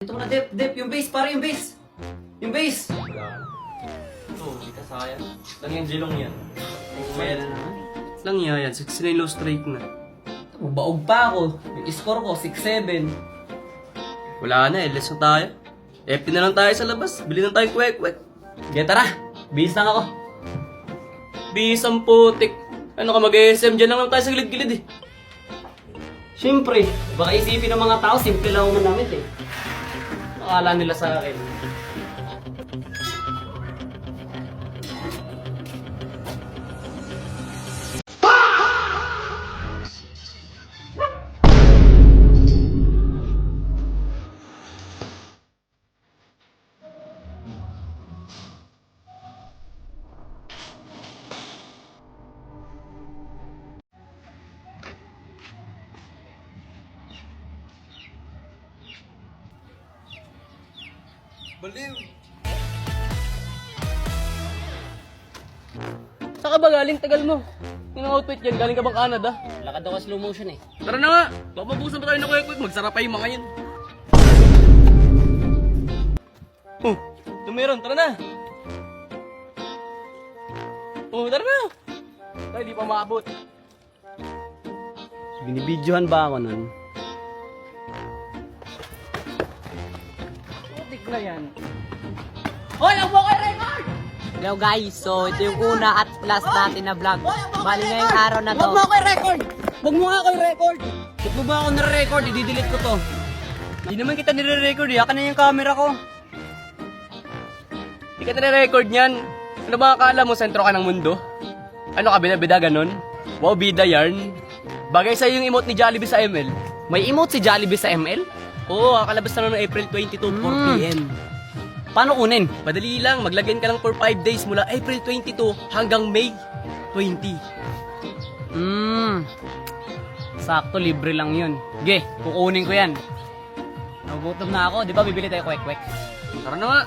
Ito na, Dep, yung base, pare, yung base. Yung base. Wala. Ito, hindi ka sayang. Lang yung jilong yan. Well naman. Lang yan, 69 low strike na. Baog pa ako. Yung score ko, 6-7. Wala na, LS na tayo. FP na lang tayo sa labas. Bili na tayong kwek-kwek. Sige, tara. Base lang ako. Bisang putik. Ano ka mag-SM? Diyan lang tayo sa gilid-gilid eh. Siyempre, baka isipin ng mga tao, simple lang ako manamit eh. Akala nila sa akin. Baliw! Saan ka ba galing? Tagal mo. Yung outfit yan, galing ka bang Canada? Lakad ako slow motion eh. Tara na nga! Baka mabusan pa tayo ng kwek-kwek, magsarap pa yung mga yan. Oh, tumiron, tara na! Oh, tara na! Tayo, di pa maabot. Binibidyohan ba ako nun? Putik na yan. Hoy, ang bukay record! Hello guys, so ito yung una at last natin na vlog. Bali ngayong araw na to. Huwag mo ako i-record! Huwag mo nga ako i-record! Ba't mo ba ako nare-record? I-delete ko to. Hindi naman kita nire-record eh. Akin na yung camera ko. Hindi ka nire-record niyan. Ano ba akala mo, sentro ka ng mundo? Ano ka, bida-bida ganon? Wow, bida yarn. Bagay sa'yo yung emote ni Jollibee sa ML. May emote si Jollibee sa ML? Oo, kakalabas na noong April 22, 4pm. Paano kunin? Madali lang, maglagin ka lang for 5 days mula April 22 hanggang May 20. Sakto, libre lang yun. Ge, kukunin ko yan. Nagugutom na ako, di ba bibili tayo kwek-kwek? Tara na nga.